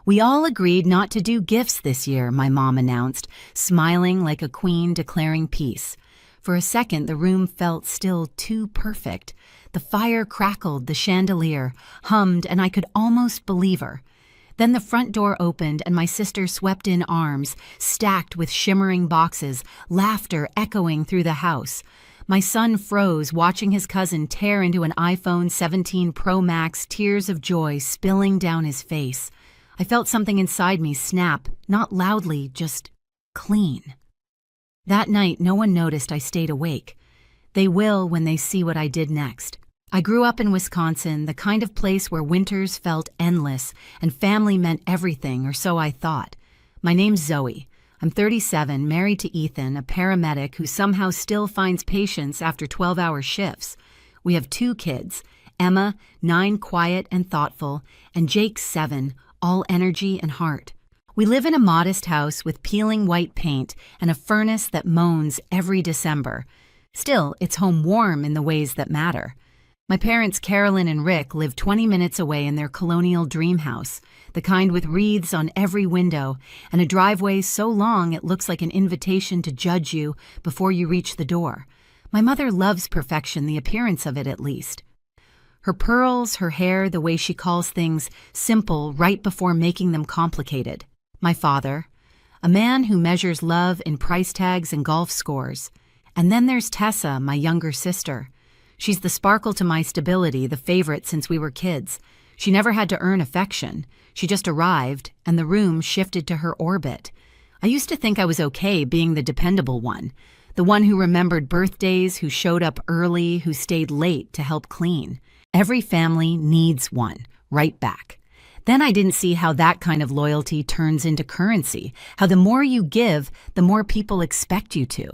We all agreed not to do gifts this year, my mom announced, smiling like a queen declaring peace. For a second, the room felt still too perfect. The fire crackled, the chandelier hummed, and I could almost believe her. Then the front door opened and my sister swept in arms, stacked with shimmering boxes, laughter echoing through the house. My son froze, watching his cousin tear into an iPhone 17 Pro Max, tears of joy spilling down his face. I felt something inside me snap, not loudly, just clean. That night, no one noticed I stayed awake. They will when they see what I did next. I grew up in Wisconsin, the kind of place where winters felt endless and family meant everything, or so I thought. My name's Zoe. I'm 37, married to Ethan, a paramedic who somehow still finds patients after 12-hour shifts. We have 2 kids, Emma, 9, quiet and thoughtful, and Jake, 7, all energy and heart. We live in a modest house with peeling white paint and a furnace that moans every December. Still, it's home warm in the ways that matter. My parents, Carolyn and Rick, live 20 minutes away in their colonial dream house, the kind with wreaths on every window and a driveway so long it looks like an invitation to judge you before you reach the door. My mother loves perfection, the appearance of it at least. Her pearls, her hair, the way she calls things simple right before making them complicated. My father, a man who measures love in price tags and golf scores. And then there's Tessa, my younger sister. She's the sparkle to my stability, the favorite since we were kids. She never had to earn affection. She just arrived, and the room shifted to her orbit. I used to think I was okay being the dependable one, the one who remembered birthdays, who showed up early, who stayed late to help clean. Every family needs one, right back. Then I didn't see how that kind of loyalty turns into currency, how the more you give, the more people expect you to.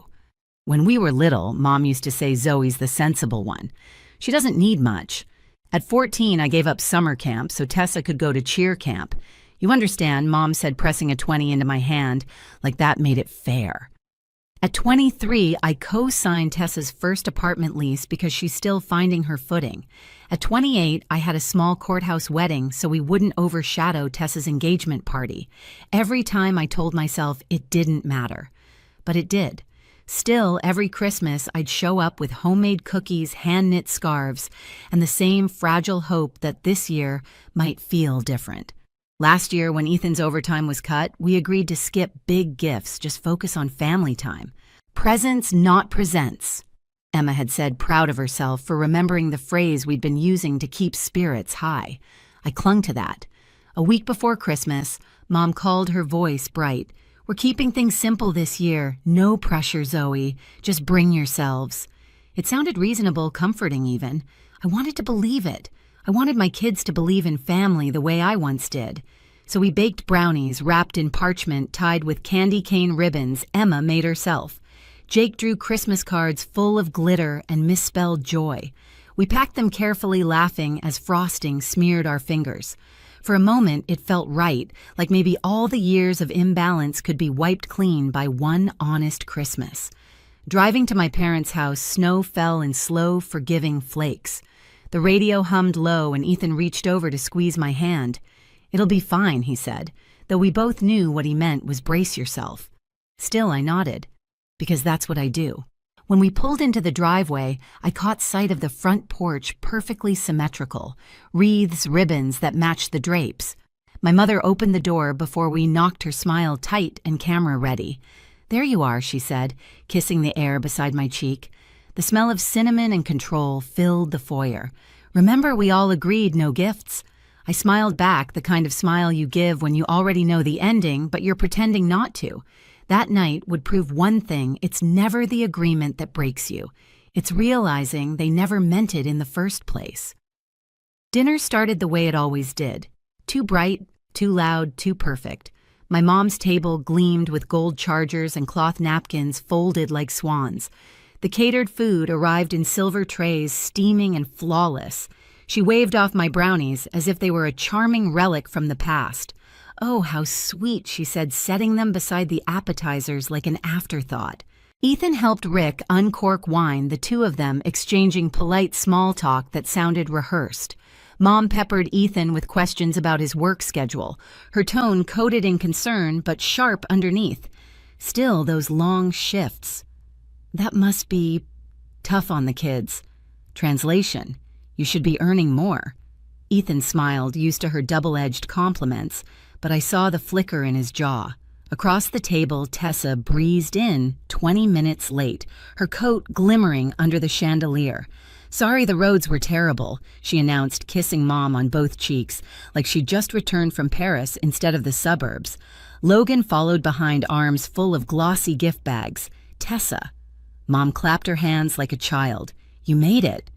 When we were little, Mom used to say Zoe's the sensible one. She doesn't need much. At 14, I gave up summer camp so Tessa could go to cheer camp. You understand, Mom said, pressing a 20 into my hand, like that made it fair. At 23, I co-signed Tessa's first apartment lease because she's still finding her footing. At 28, I had a small courthouse wedding so we wouldn't overshadow Tessa's engagement party. Every time I told myself it didn't matter. But it did. Still, every Christmas, I'd show up with homemade cookies, hand-knit scarves, and the same fragile hope that this year might feel different. Last year, when Ethan's overtime was cut, we agreed to skip big gifts, just focus on family time. Presents, not presents, Emma had said, proud of herself for remembering the phrase we'd been using to keep spirits high. I clung to that. A week before Christmas, Mom called, her voice bright. We're keeping things simple this year. No pressure, Zoe. Just bring yourselves. It sounded reasonable, comforting even. I wanted to believe it. I wanted my kids to believe in family the way I once did. So we baked brownies wrapped in parchment tied with candy cane ribbons Emma made herself. Jake drew Christmas cards full of glitter and misspelled joy. We packed them carefully, laughing as frosting smeared our fingers. For a moment, it felt right, like maybe all the years of imbalance could be wiped clean by one honest Christmas. Driving to my parents' house, snow fell in slow, forgiving flakes. The radio hummed low and Ethan reached over to squeeze my hand. It'll be fine, he said, though we both knew what he meant was brace yourself. Still, I nodded, because that's what I do. When we pulled into the driveway, I caught sight of the front porch, perfectly symmetrical, wreaths, ribbons that matched the drapes. My mother opened the door before we knocked her smile tight and camera ready. There you are, she said, kissing the air beside my cheek. The smell of cinnamon and control filled the foyer. Remember, we all agreed no gifts? I smiled back, the kind of smile you give when you already know the ending, but you're pretending not to. That night would prove one thing: it's never the agreement that breaks you. It's realizing they never meant it in the first place. Dinner started the way it always did. Too bright, too loud, too perfect. My mom's table gleamed with gold chargers and cloth napkins folded like swans. The catered food arrived in silver trays, steaming and flawless. She waved off my brownies as if they were a charming relic from the past. Oh, how sweet, she said, setting them beside the appetizers like an afterthought. Ethan helped Rick uncork wine, the two of them exchanging polite small talk that sounded rehearsed. Mom peppered Ethan with questions about his work schedule, her tone coated in concern but sharp underneath. Still, those long shifts. That must be tough on the kids. Translation: you should be earning more. Ethan smiled, used to her double-edged compliments, but I saw the flicker in his jaw. Across the table, Tessa breezed in, 20 minutes late, her coat glimmering under the chandelier. "Sorry the roads were terrible," she announced, kissing Mom on both cheeks, like she'd just returned from Paris instead of the suburbs. Logan followed behind, arms full of glossy gift bags. "Tessa." Mom clapped her hands like a child. "You made it."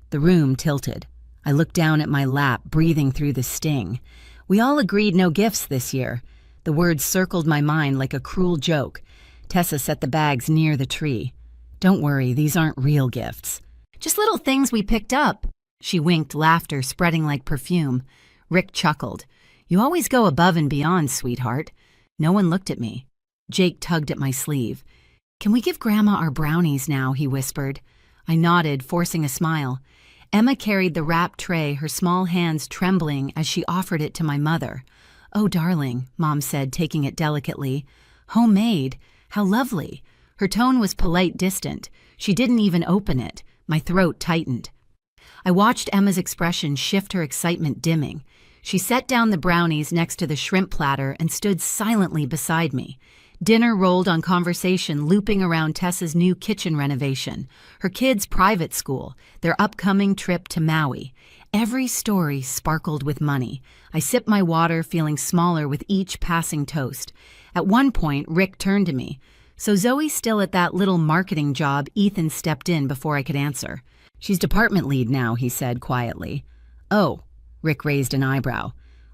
The room tilted. I looked down at my lap, breathing through the sting. "We all agreed no gifts this year." The words circled my mind like a cruel joke. Tessa set the bags near the tree. "Don't worry, these aren't real gifts. Just little things we picked up." She winked, laughter spreading like perfume. Rick chuckled. "You always go above and beyond, sweetheart." No one looked at me. Jake tugged at my sleeve. "Can we give Grandma our brownies now?" he whispered. I nodded, forcing a smile. Emma carried the wrapped tray, her small hands trembling as she offered it to my mother. "Oh, darling," Mom said, taking it delicately. "Homemade. How lovely." Her tone was polite, distant. She didn't even open it. My throat tightened. I watched Emma's expression shift, her excitement dimming. She set down the brownies next to the shrimp platter and stood silently beside me. Dinner rolled on conversation, looping around Tessa's new kitchen renovation, her kids' private school, their upcoming trip to Maui. Every story sparkled with money. I sipped my water, feeling smaller with each passing toast. At one point, Rick turned to me. "So Zoe's still at that little marketing job?" Ethan stepped in before I could answer. "She's department lead now," he said quietly. "Oh," Rick raised an eyebrow.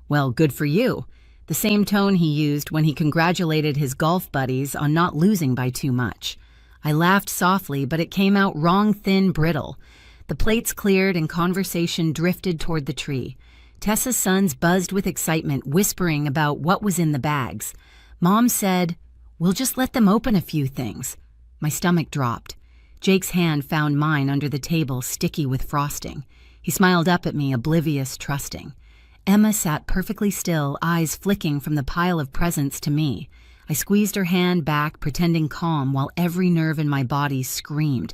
"Well, good for you." The same tone he used when he congratulated his golf buddies on not losing by too much. I laughed softly, but it came out wrong, thin, brittle. The plates cleared and conversation drifted toward the tree. Tessa's sons buzzed with excitement, whispering about what was in the bags. Mom said, "We'll just let them open a few things." My stomach dropped. Jake's hand found mine under the table, sticky with frosting. He smiled up at me, oblivious, trusting. Emma sat perfectly still, eyes flicking from the pile of presents to me. I squeezed her hand back, pretending calm, while every nerve in my body screamed.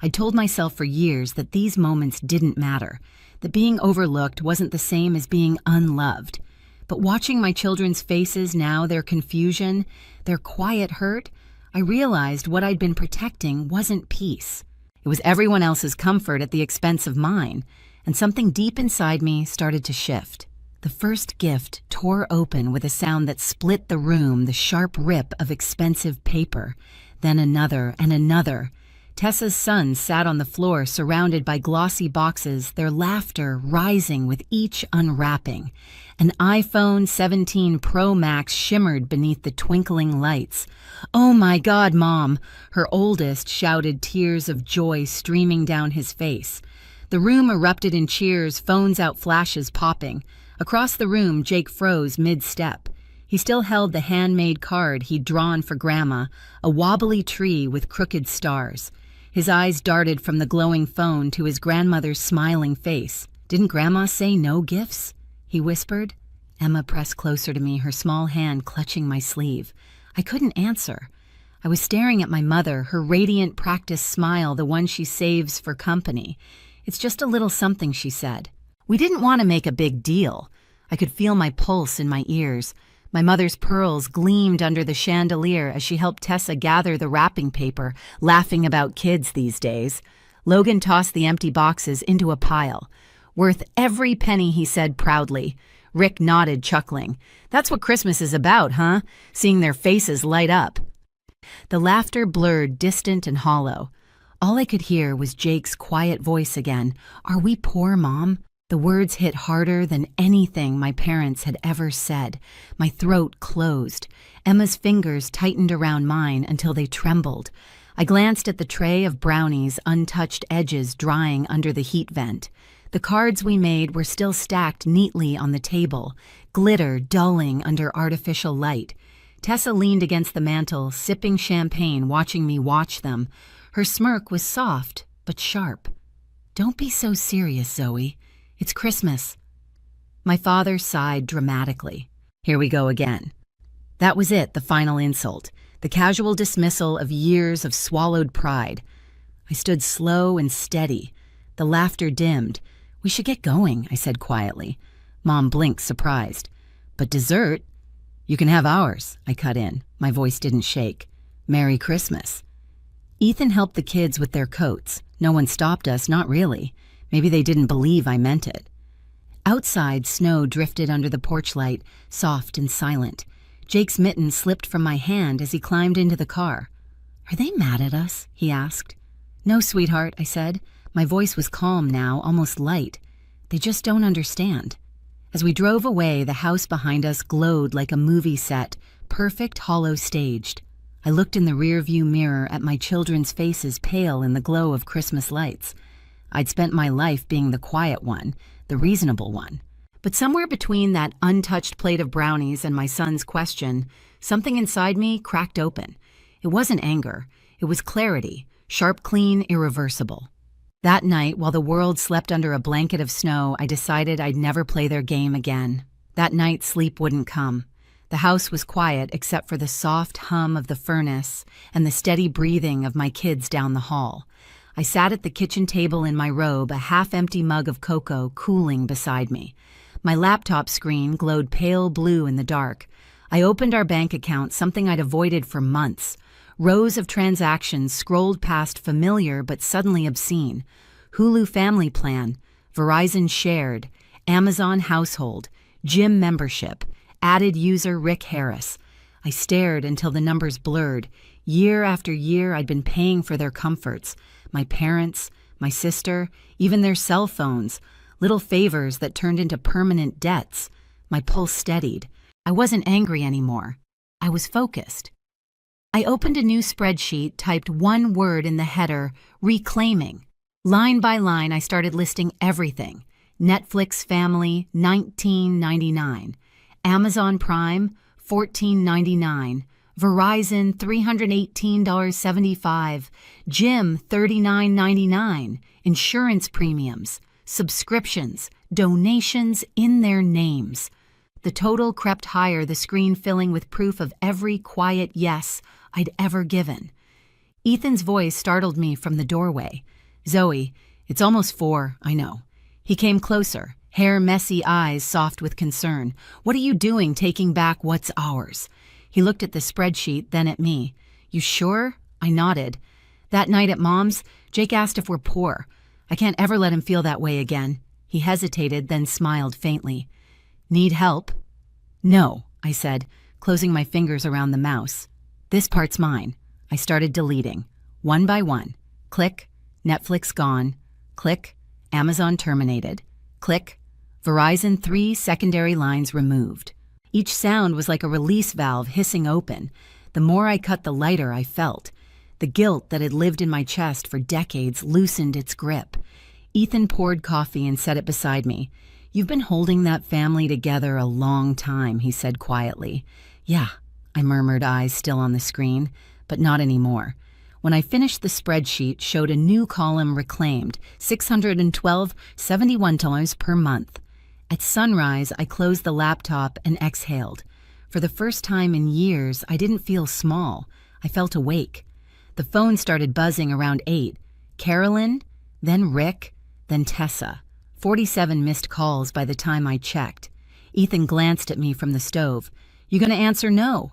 I told myself for years that these moments didn't matter, that being overlooked wasn't the same as being unloved. But watching my children's faces now, their confusion, their quiet hurt, I realized what I'd been protecting wasn't peace. It was everyone else's comfort at the expense of mine, and something deep inside me started to shift. The first gift tore open with a sound that split the room, the sharp rip of expensive paper. Then another and another. Tessa's sons sat on the floor, surrounded by glossy boxes, their laughter rising with each unwrapping. An iPhone 17 Pro Max shimmered beneath the twinkling lights. "Oh my God, Mom!" Her oldest shouted, tears of joy streaming down his face. The room erupted in cheers, phones out, flashes popping. Across the room, Jake froze mid-step. He still held the handmade card he'd drawn for Grandma, a wobbly tree with crooked stars. His eyes darted from the glowing phone to his grandmother's smiling face. "Didn't Grandma say no gifts?" he whispered. Emma pressed closer to me, her small hand clutching my sleeve. I couldn't answer. I was staring at my mother, her radiant practice smile, the one she saves for company. "It's just a little something," she said. We didn't want to make a big deal. I could feel my pulse in my ears. My mother's pearls gleamed under the chandelier as she helped Tessa gather the wrapping paper, laughing about kids these days. Logan tossed the empty boxes into a pile. "Worth every penny," he said proudly. Rick nodded, chuckling. "That's what Christmas is about, huh? Seeing their faces light up." The laughter blurred, distant and hollow. All I could hear was Jake's quiet voice again. "Are we poor, Mom?" The words hit harder than anything my parents had ever said. My throat closed. Emma's fingers tightened around mine until they trembled. I glanced at the tray of brownies, untouched edges drying under the heat vent. The cards we made were still stacked neatly on the table, glitter dulling under artificial light. Tessa leaned against the mantel, sipping champagne, watching me watch them. Her smirk was soft, but sharp. "Don't be so serious, Zoe. It's Christmas." My father sighed dramatically. Here we go again. That was it, the final insult, the casual dismissal of years of swallowed pride. I stood slow and steady. The laughter dimmed. "We should get going," I said quietly. Mom blinked, surprised. "But dessert?" "You can have ours," I cut in. My voice didn't shake. "Merry Christmas." Ethan helped the kids with their coats. No one stopped us, not really. Maybe they didn't believe I meant it. Outside, snow drifted under the porch light, soft and silent. Jake's mitten slipped from my hand as he climbed into the car. "Are they mad at us?" he asked. "No, sweetheart," I said. My voice was calm now, almost light. "They just don't understand." As we drove away, the house behind us glowed like a movie set, perfect hollow staged. I looked in the rearview mirror at my children's faces pale in the glow of Christmas lights. I'd spent my life being the quiet one, the reasonable one. But somewhere between that untouched plate of brownies and my son's question, something inside me cracked open. It wasn't anger. It was clarity, sharp, clean, irreversible. That night, while the world slept under a blanket of snow, I decided I'd never play their game again. That night, sleep wouldn't come. The house was quiet except for the soft hum of the furnace and the steady breathing of my kids down the hall. I sat at the kitchen table in my robe, a half-empty mug of cocoa cooling beside me. My laptop screen glowed pale blue in the dark. I opened our bank account, something I'd avoided for months. Rows of transactions scrolled past familiar but suddenly obscene. Hulu Family Plan, Verizon Shared, Amazon Household, Gym Membership, added user Rick Harris. I stared until the numbers blurred. Year after year I'd been paying for their comforts. My parents, my sister, even their cell phones. Little favors that turned into permanent debts. My pulse steadied. I wasn't angry anymore. I was focused. I opened a new spreadsheet, typed one word in the header, reclaiming. Line by line, I started listing everything. Netflix Family, $19.99. Amazon Prime, $14.99. Verizon, $318.75. Gym, $39.99. Insurance premiums, subscriptions, donations in their names. The total crept higher, the screen filling with proof of every quiet yes I'd ever given. Ethan's voice startled me from the doorway. "Zoe, it's almost 4, I know." He came closer, hair messy, eyes soft with concern. "What are you doing taking back what's ours?" He looked at the spreadsheet, then at me. "You sure?" I nodded. "That night at Mom's, Jake asked if we're poor. I can't ever let him feel that way again." He hesitated, then smiled faintly. "Need help?" "No," I said, closing my fingers around the mouse. "This part's mine." I started deleting. One by one. Click, Netflix gone. Click, Amazon terminated. Click, Verizon 3 secondary lines removed. Each sound was like a release valve hissing open. The more I cut, the lighter I felt. The guilt that had lived in my chest for decades loosened its grip. Ethan poured coffee and set it beside me. "You've been holding that family together a long time," he said quietly. "Yeah," I murmured, eyes still on the screen, but not anymore. When I finished, the spreadsheet showed a new column reclaimed, $612.71 per month. At sunrise, I closed the laptop and exhaled. For the first time in years, I didn't feel small. I felt awake. The phone started buzzing around 8. Carolyn, then Rick, then Tessa. 47 missed calls by the time I checked. Ethan glanced at me from the stove. "You gonna answer no?"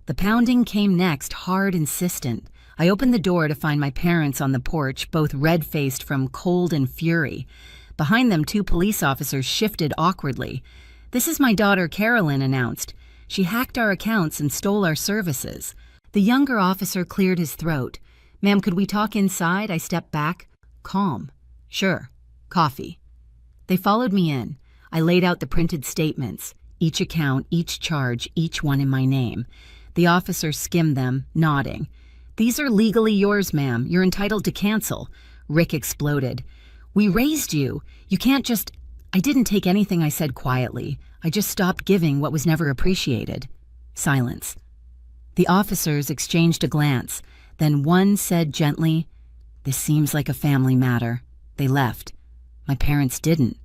The pounding came next, hard, insistent. I opened the door to find my parents on the porch, both red-faced from cold and fury. Behind them, 2 police officers shifted awkwardly. "This is my daughter, Carolyn," announced. "She hacked our accounts and stole our services." The younger officer cleared his throat. "Ma'am, could we talk inside?" I stepped back, calm. "Sure. Coffee." They followed me in. I laid out the printed statements, each account, each charge, each one in my name. The officer skimmed them, nodding. "These are legally yours, ma'am. You're entitled to cancel." Rick exploded. "We raised you. You can't just—" I didn't take anything I said quietly. I just stopped giving what was never appreciated. Silence. The officers exchanged a glance. Then one said gently, "This seems like a family matter." They left. My parents didn't.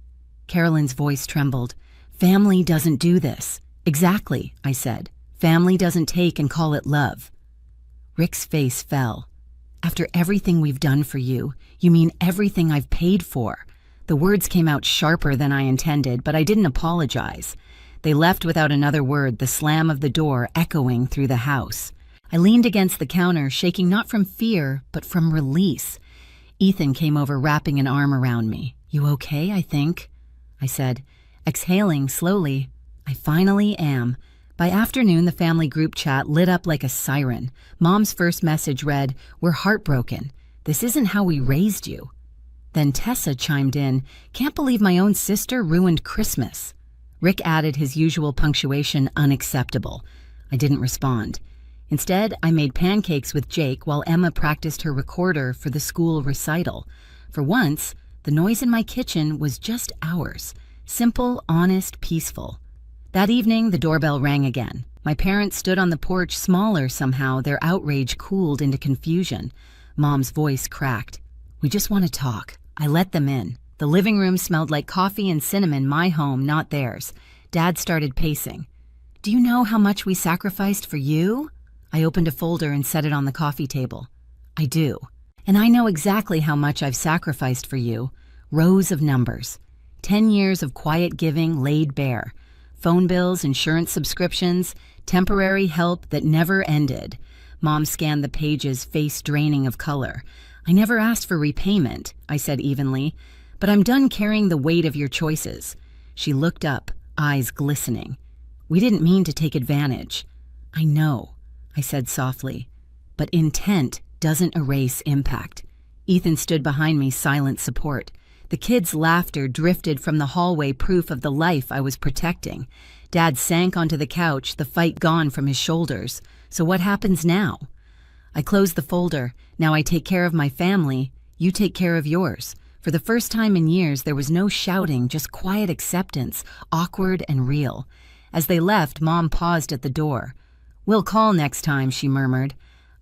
Carolyn's voice trembled. Family doesn't do this. Exactly, I said. Family doesn't take and call it love. Rick's face fell. After everything we've done for you, you mean everything I've paid for. The words came out sharper than I intended, but I didn't apologize. They left without another word, the slam of the door echoing through the house. I leaned against the counter, shaking not from fear, but from release. Ethan came over, wrapping an arm around me. You okay, I think? I said, exhaling slowly. I finally am. By afternoon, the family group chat lit up like a siren. Mom's first message read, We're heartbroken. This isn't how we raised you. Then Tessa chimed in, Can't believe my own sister ruined Christmas. Rick added his usual punctuation, unacceptable. I didn't respond. Instead, I made pancakes with Jake while Emma practiced her recorder for the school recital. For once, the noise in my kitchen was just ours. Simple, honest, peaceful. That evening, the doorbell rang again. My parents stood on the porch, smaller somehow, their outrage cooled into confusion. Mom's voice cracked. We just want to talk. I let them in. The living room smelled like coffee and cinnamon, my home, not theirs. Dad started pacing. Do you know how much we sacrificed for you? I opened a folder and set it on the coffee table. I do. And I know exactly how much I've sacrificed for you. Rows of numbers. 10 years of quiet giving laid bare. Phone bills, insurance subscriptions, temporary help that never ended. Mom scanned the pages, face draining of color. I never asked for repayment, I said evenly, but I'm done carrying the weight of your choices. She looked up, eyes glistening. We didn't mean to take advantage. I know, I said softly, but intent doesn't erase impact. Ethan stood behind me, silent support. The kids' laughter drifted from the hallway, proof of the life I was protecting. Dad sank onto the couch, the fight gone from his shoulders. So what happens now? I closed the folder. Now I take care of my family. You take care of yours. For the first time in years, there was no shouting, just quiet acceptance, awkward and real. As they left, Mom paused at the door. We'll call next time, she murmured.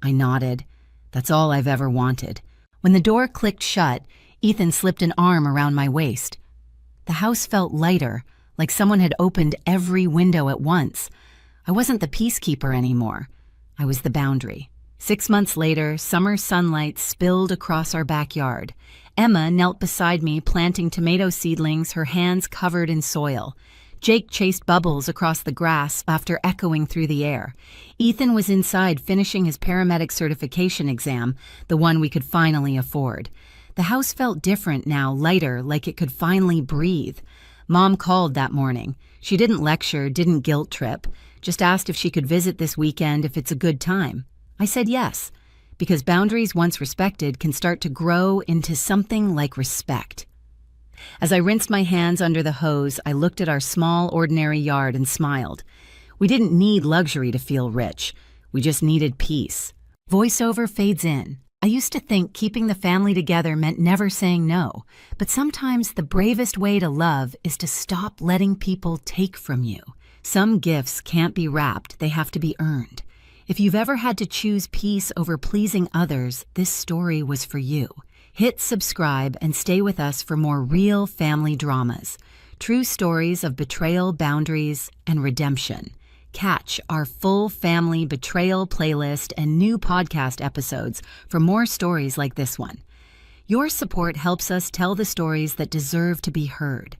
I nodded. That's all I've ever wanted. When the door clicked shut, Ethan slipped an arm around my waist. The house felt lighter, like someone had opened every window at once. I wasn't the peacekeeper anymore. I was the boundary. 6 months later, summer sunlight spilled across our backyard. Emma knelt beside me, planting tomato seedlings, her hands covered in soil. Jake chased bubbles across the grass, laughter echoing through the air. Ethan was inside finishing his paramedic certification exam, the one we could finally afford. The house felt different now, lighter, like it could finally breathe. Mom called that morning. She didn't lecture, didn't guilt trip, just asked if she could visit this weekend if it's a good time. I said yes, because boundaries once respected can start to grow into something like respect. As I rinsed my hands under the hose, I looked at our small, ordinary yard and smiled. We didn't need luxury to feel rich. We just needed peace. Voiceover fades in. I used to think keeping the family together meant never saying no, but sometimes the bravest way to love is to stop letting people take from you. Some gifts can't be wrapped, they have to be earned. If you've ever had to choose peace over pleasing others, this story was for you. Hit subscribe and stay with us for more real family dramas, true stories of betrayal, boundaries, and redemption. Catch our full family betrayal playlist and new podcast episodes for more stories like this one. Your support helps us tell the stories that deserve to be heard.